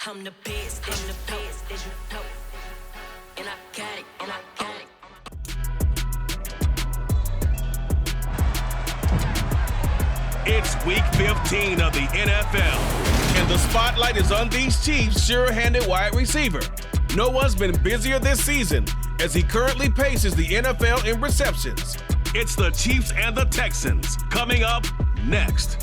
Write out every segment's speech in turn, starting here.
I'm the best in the best, and I got it, and I got it. It's week 15 of the NFL, and the spotlight is on these Chiefs' sure-handed wide receiver. No one's been busier this season as he currently paces the NFL in receptions. It's the Chiefs and the Texans coming up next.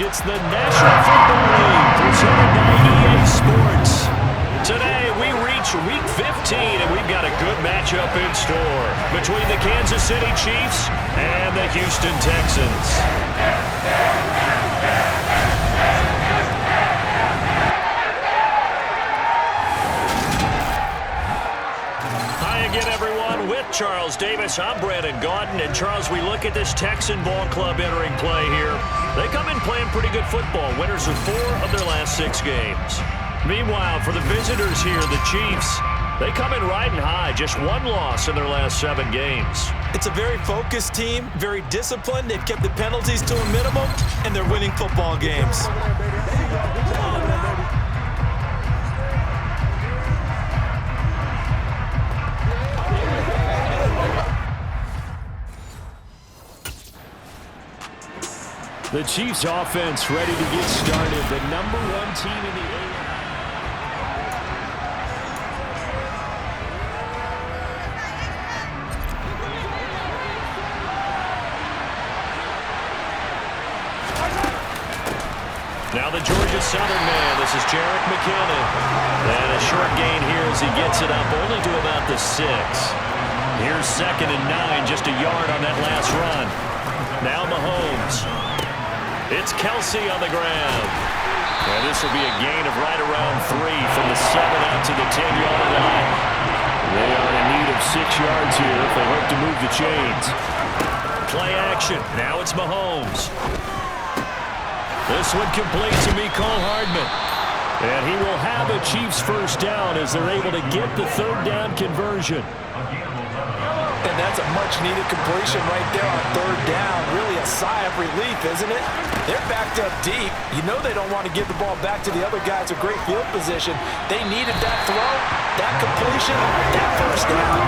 It's the National Football League presented by EA Sports. Today we reach Week 15 and we've got a good matchup in store between the Kansas City Chiefs and the Houston Texans. Hi again, everyone. With Charles Davis, I'm Brandon Gaudin. And Charles, we look at this Texan ball club entering play here. They come in playing pretty good football. Winners of 4 of their last 6 games. Meanwhile, for the visitors here, the Chiefs, they come in riding high. Just 1 loss in their last 7 games. It's a very focused team, very disciplined. They've kept the penalties to a minimum, and they're winning football games. The Chiefs offense ready to get started. The number 1 team in the AFC. Now the Georgia Southern man. This is Jerick McKinnon. And a short gain here as he gets it up only to about the 6. Here's 2nd and 9, just a yard on that last run. Now Mahomes. It's Kelsey on the ground. And this will be a gain of right around 3 from the 7 out to the 10-yard line. They are in need of 6 yards here if they hope to move the chains. Play action. Now it's Mahomes. This one complete to Mecole Hardman. And he will have a Chiefs first down as they're able to get the 3rd down conversion. And that's a much-needed completion right there on 3rd down. Really a sigh of relief, isn't it? They're backed up deep. You know they don't want to give the ball back to the other guys with great field position. They needed that throw, that completion, that first down.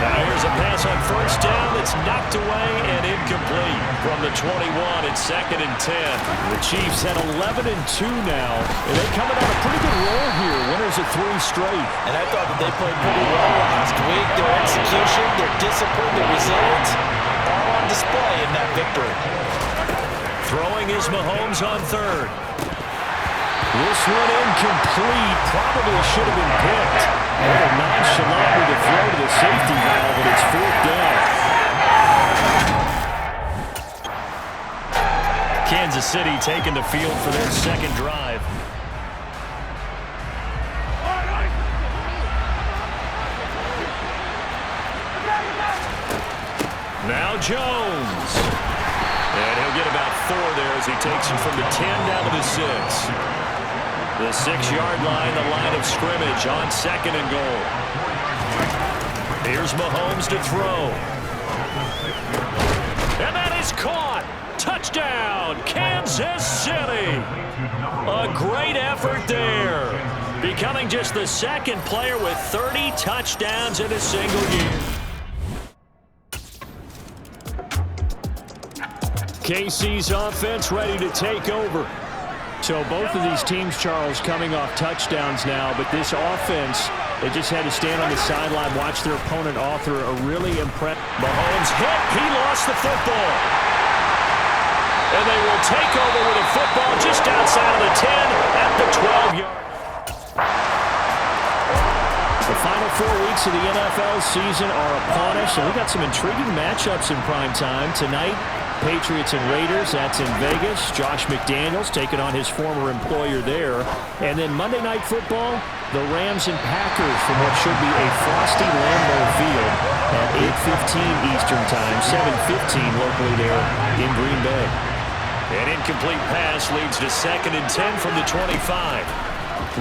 Now here's a pass on 1st down that's knocked away and incomplete. From the 21, it's 2nd and 10. The Chiefs at 11-2 now, and they coming on a pretty good roll here. Winners of 3 straight. And I thought that they played pretty well last week. Their execution, their discipline, their resilience, all on display in that victory. Throwing is Mahomes on 3rd. This one incomplete. Probably should have been picked. A little nonchalant with a throw to the safety valve, and it's 4th down. Kansas City taking the field for their 2nd drive. Now Jones. And he'll get about 4 there as he takes him from the 10 down to the 6. The 6-yard line, the line of scrimmage on 2nd and goal. Here's Mahomes to throw. And that is caught. Touchdown, Kansas City. A great effort there. Becoming just the 2nd player with 30 touchdowns in a single year. KC's offense ready to take over. So both of these teams, Charles, coming off touchdowns now, but this offense, they just had to stand on the sideline, watch their opponent author a really impressive. Mahomes hit. He lost the football. And they will take over with a football just outside of the 10 at the 12-yard. The final 4 weeks of the NFL season are upon us, and we've got some intriguing matchups in prime time tonight. Patriots and Raiders, that's in Vegas. Josh McDaniels taking on his former employer there. And then Monday Night Football, the Rams and Packers from what should be a frosty Lambeau Field at 8:15 Eastern Time, 7:15 locally there in Green Bay. An incomplete pass leads to 2nd and 10 from the 25.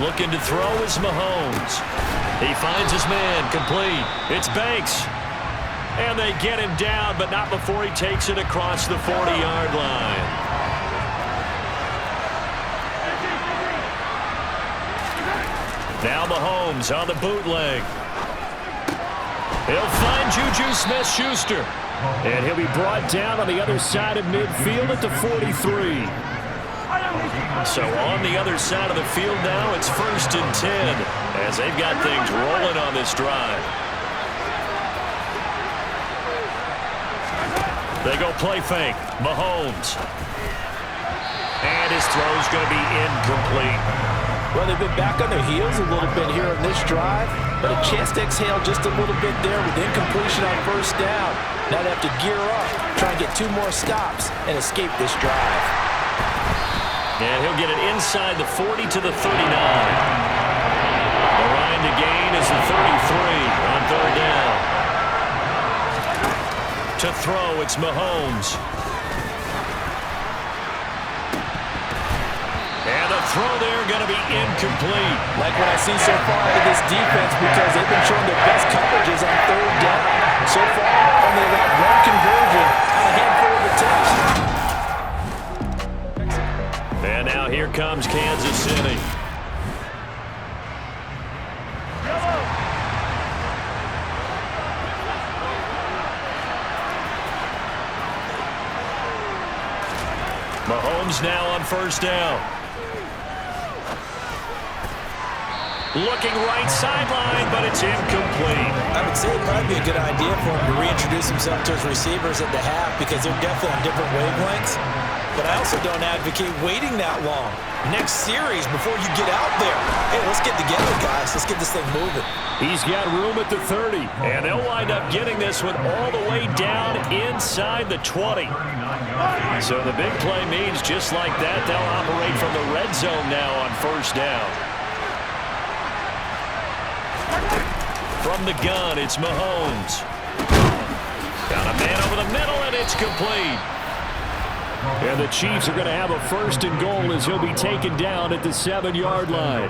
Looking to throw is Mahomes. He finds his man, complete. It's Banks. And they get him down, but not before he takes it across the 40-yard line. Now Mahomes on the bootleg. He'll find Juju Smith-Schuster. And he'll be brought down on the other side of midfield at the 43. So on the other side of the field now, it's 1st and 10 as they've got things rolling on this drive. They go play fake. Mahomes. And his throw's going to be incomplete. Well, they've been back on their heels a little bit here on this drive, but a chance to exhale just a little bit there with incompletion on 1st down. Now they have to gear up, try and get 2 more stops, and escape this drive. And he'll get it inside the 40 to the 39. The line to gain is the 33 on 3rd down. To throw, it's Mahomes. And the throw there going to be incomplete. Like what I see so far out of this defense, because they've been showing their best coverages on 3rd down. So far, only allowed 1 conversion on a handful of attempts. And now here comes Kansas City. Mahomes now on 1st down. Looking right sideline, but it's incomplete. I would say it'd probably be a good idea for him to reintroduce himself to his receivers at the half because they're definitely on different wavelengths. But I also don't advocate waiting that long. Next series before you get out there. Hey, let's get together, guys. Let's get this thing moving. He's got room at the 30, and they'll wind up getting this one all the way down inside the 20. So the big play means just like that, they'll operate from the red zone now on 1st down. From the gun, it's Mahomes. Got a man over the middle, and it's complete. And the Chiefs are going to have a 1st and goal as he'll be taken down at the 7-yard line.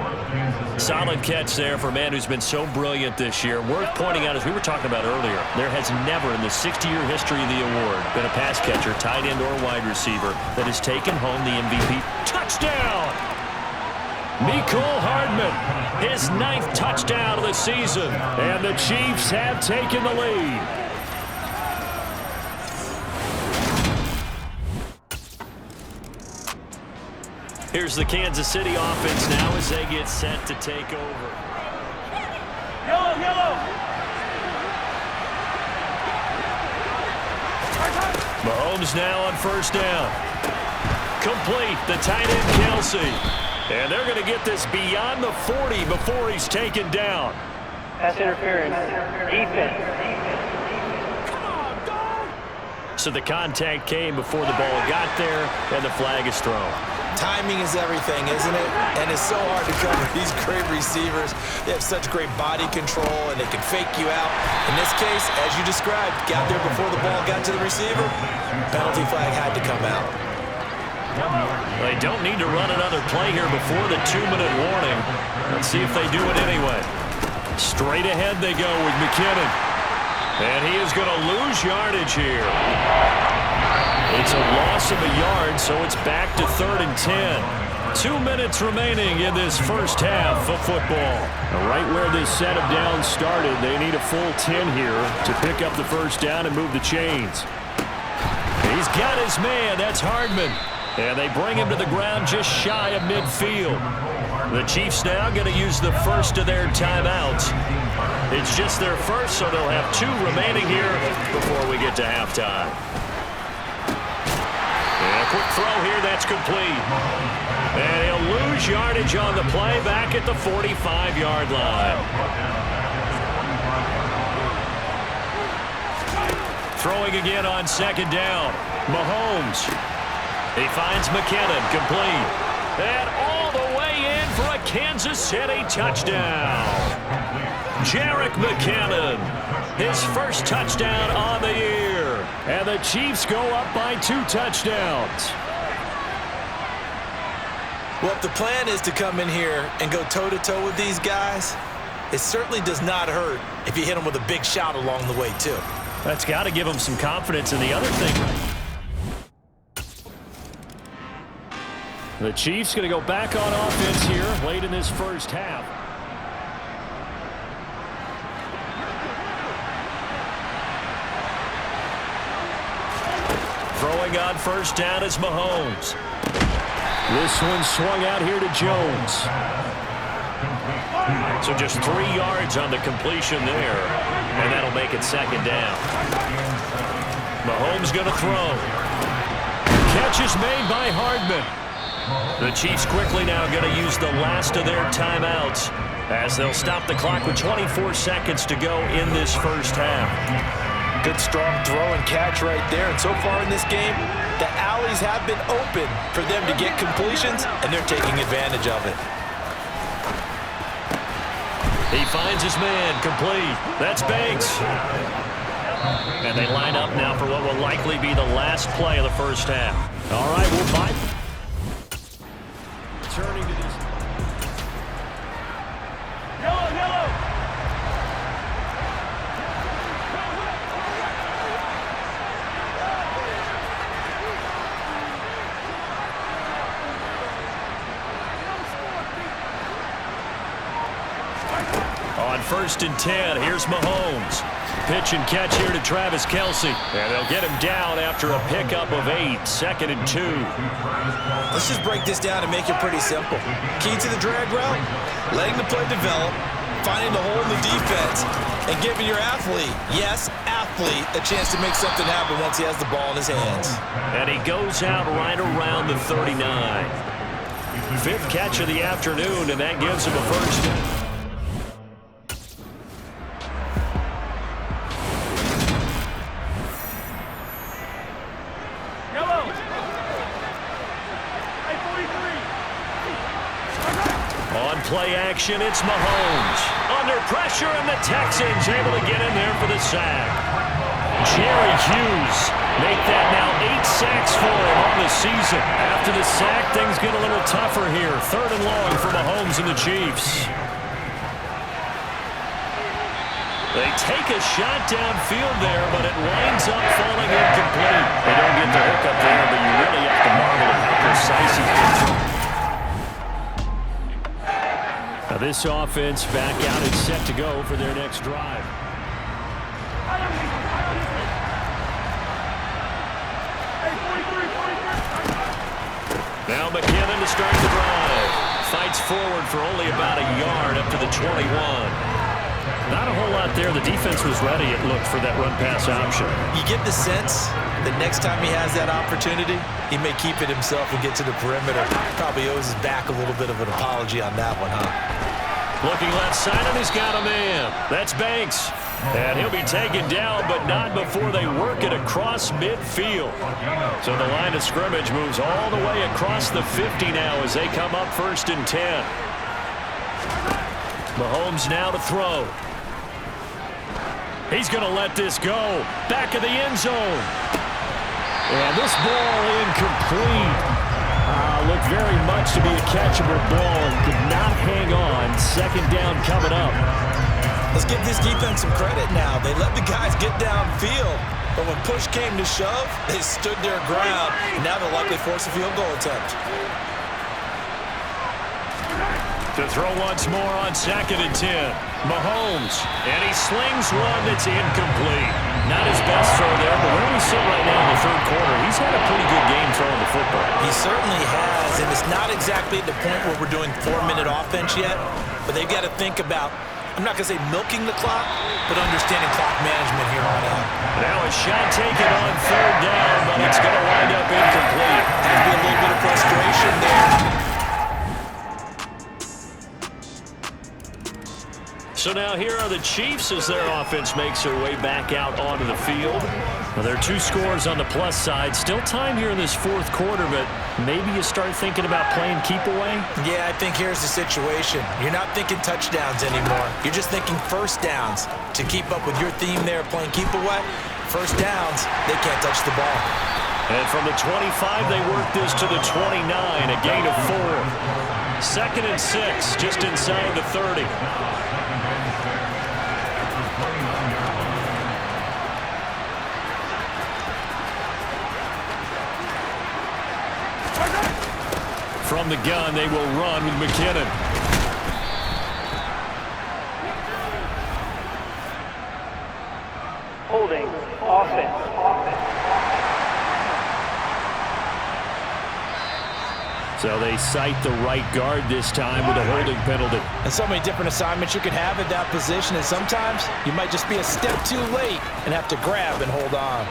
Solid catch there for a man who's been so brilliant this year. Worth pointing out, as we were talking about earlier, there has never in the 60-year history of the award been a pass catcher, tight end, or wide receiver that has taken home the MVP. Touchdown! Mecole Hardman, his 9th touchdown of the season. And the Chiefs have taken the lead. Here's the Kansas City offense now as they get set to take over. Mahomes now on 1st down. Complete, the tight end Kelsey. And they're going to get this beyond the 40 before he's taken down. Pass interference. Defense. So the contact came before the ball got there, and the flag is thrown. Timing is everything, isn't it? And it's so hard to cover these great receivers. They have such great body control, and they can fake you out. In this case, as you described, got there before the ball got to the receiver. Penalty flag had to come out. They don't need to run another play here before the 2-minute warning. Let's see if they do it anyway. Straight ahead they go with McKinnon. And he is going to lose yardage here. It's a loss of a yard, so it's back to 3rd and 10. 2 minutes remaining in this first half of football. Right where this set of downs started, they need a full 10 here to pick up the 1st down and move the chains. He's got his man. That's Hardman. And they bring him to the ground just shy of midfield. The Chiefs now going to use the first of their timeouts. It's just their first, so they'll have 2 remaining here before we get to halftime. And a quick throw here, that's complete. And he'll lose yardage on the play back at the 45-yard line. Throwing again on 2nd down. Mahomes. He finds McKinnon, complete. And all the way in for a Kansas City touchdown. Jerick McKinnon, his first touchdown on the year. And the Chiefs go up by 2 touchdowns. Well, if the plan is to come in here and go toe-to-toe with these guys, it certainly does not hurt if you hit them with a big shout along the way, too. That's got to give them some confidence. And the other thing, the Chiefs going to go back on offense here late in this first half. Throwing on first down is Mahomes. This one swung out here to Jones. So just 3 yards on the completion there, and that'll make it second down. Mahomes going to throw. Catch is made by Hardman. The Chiefs quickly now going to use the last of their timeouts as they'll stop the clock with 24 seconds to go in this first half. Good strong throw and catch right there. And so far in this game, the alleys have been open for them to get completions, and they're taking advantage of it. He finds his man, complete. That's Banks. And they line up now for what will likely be the last play of the first half. All right, we'll fight. Turning to this. Yellow. On 1st and 10, here's Mahomes. Pitch and catch here to Travis Kelce. And they'll get him down after a pickup of 8, 2nd and 2. Let's just break this down and make it pretty simple. Key to the drag route, letting the play develop, finding the hole in the defense, and giving your athlete, yes, athlete, a chance to make something happen once he has the ball in his hands. And he goes out right around the 39. 5th catch of the afternoon, and that gives him a first down. Play action, it's Mahomes. Under pressure, and the Texans able to get in there for the sack. Jerry Hughes make that now 8 sacks for him on the season. After the sack, things get a little tougher here. 3rd and long for Mahomes and the Chiefs. They take a shot downfield there, but it winds up falling incomplete. They don't get the hook up there, but you really have to marvel at how precise he is. Now this offense back out and set to go for their next drive. Now McKinnon to start the drive. Fights forward for only about a yard up to the 21. Not a whole lot there. The defense was ready, it looked, for that run-pass option. You get the sense that next time he has that opportunity, he may keep it himself and get to the perimeter. Probably owes his back a little bit of an apology on that one, huh? Looking left side, and he's got a man. That's Banks. And he'll be taken down, but not before they work it across midfield. So the line of scrimmage moves all the way across the 50 now as they come up 1st and 10. Mahomes now to throw. He's going to let this go. Back of the end zone. And this ball incomplete. Looked very much to be a catchable ball and could not hang on. 2nd down coming up. Let's give this defense some credit now. They let the guys get downfield. But when push came to shove, they stood their ground. And now they'll likely force a field goal attempt. To throw once more on 2nd and 10. Mahomes. And he slings one that's incomplete. Not his best throw there, but where we sit right now in the 3rd quarter, he's had a pretty good game throwing the football. He certainly has, and it's not exactly at the point where we're doing 4-minute offense yet, but they've got to think about, I'm not going to say milking the clock, but understanding clock management here on out. Now a shot taken on 3rd down, but it's going to wind up incomplete. There's be a little bit of frustration there. So now here are the Chiefs as their offense makes their way back out onto the field. Well, there are 2 scores on the plus side. Still time here in this 4th quarter, but maybe you start thinking about playing keep away? Yeah, I think here's the situation. You're not thinking touchdowns anymore. You're just thinking first downs. To keep up with your theme there, playing keep away, first downs, they can't touch the ball. And from the 25, they work this to the 29, a gain of 4. 2nd and 6, just inside the 30. From the gun, they will run with McKinnon. Holding. Offense. So they cite the right guard this time with a holding penalty. And so many different assignments you could have at that position, and sometimes you might just be a step too late and have to grab and hold on.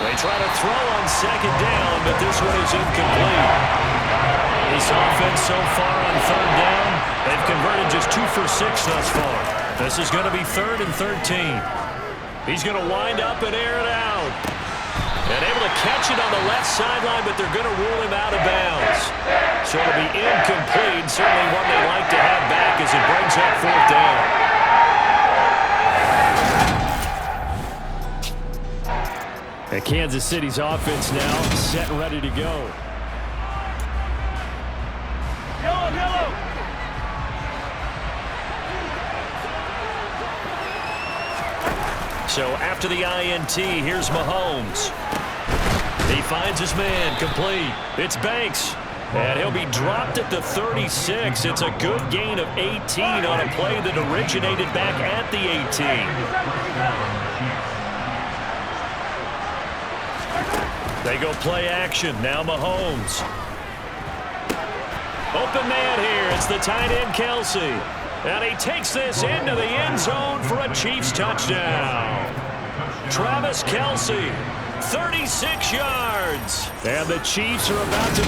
They try to throw on second down, but this one is incomplete. This offense so far on third down, they've converted just 2 for 6 thus far. This is going to be 3rd and 13. He's going to wind up and air it out. And able to catch it on the left sideline, but they're going to rule him out of bounds. So it'll be incomplete, certainly one they'd like to have back as it brings up 4th down. And Kansas City's offense now set and ready to go. So after the INT, here's Mahomes. He finds his man, complete. It's Banks. And he'll be dropped at the 36. It's a good gain of 18 on a play that originated back at the 18. They go play action. Now Mahomes. Open man here. It's the tight end, Kelsey. And he takes this into the end zone for a Chiefs touchdown. Travis Kelsey, 36 yards. And the Chiefs are about to...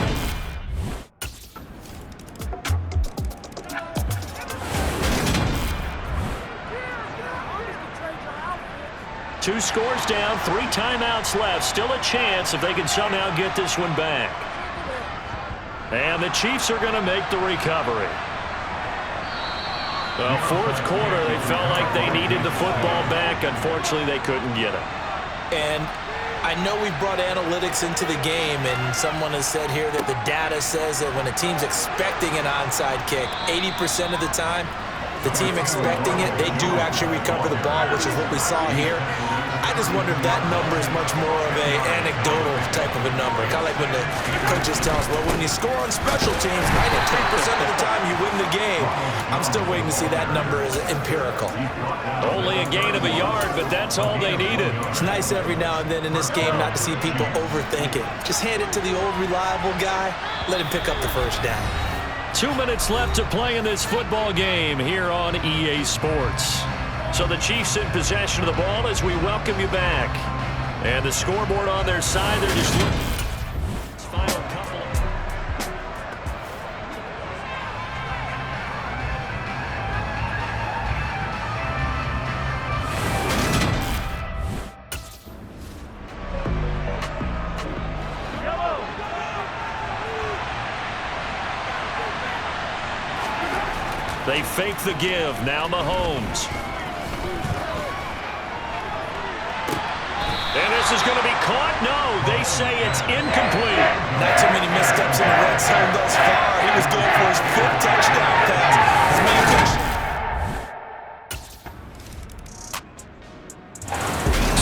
2 scores down, 3 timeouts left. Still a chance if they can somehow get this one back. And the Chiefs are going to make the recovery. Well, 4th quarter, they felt like they needed the football back. Unfortunately, they couldn't get it. And I know we've brought analytics into the game, and someone has said here that the data says that when a team's expecting an onside kick, 80% of the time, the team expecting it, they do actually recover the ball, which is what we saw here. I just wonder if that number is much more of a anecdotal type of a number. Kind of like when the coaches tell us, well, when you score on special teams, 93% of the time you win the game. I'm still waiting to see that number as empirical. Only a gain of a yard, but that's all they needed. It's nice every now and then in this game not to see people overthink it. Just hand it to the old reliable guy, let him pick up the first down. 2 minutes left to play in this football game here on EA Sports. So the Chiefs in possession of the ball as we welcome you back. And the scoreboard on their side, they're just looking. Final couple. They fake the give. Now Mahomes. And this is going to be caught. No, they say it's incomplete. Not too many missteps in the red zone thus far. He was going for his 5th touchdown pass. His man finished.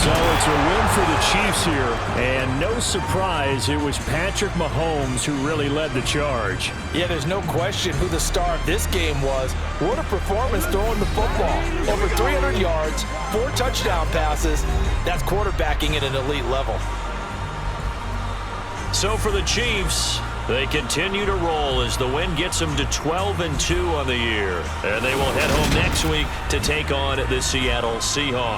So it's a win for the Chiefs here, and no surprise, it was Patrick Mahomes who really led the charge. Yeah, there's no question who the star of this game was. What a performance throwing the football. Over 300 yards, 4 touchdown passes. That's quarterbacking at an elite level. So for the Chiefs, they continue to roll as the win gets them to 12-2 on the year. And they will head home next week to take on the Seattle Seahawks.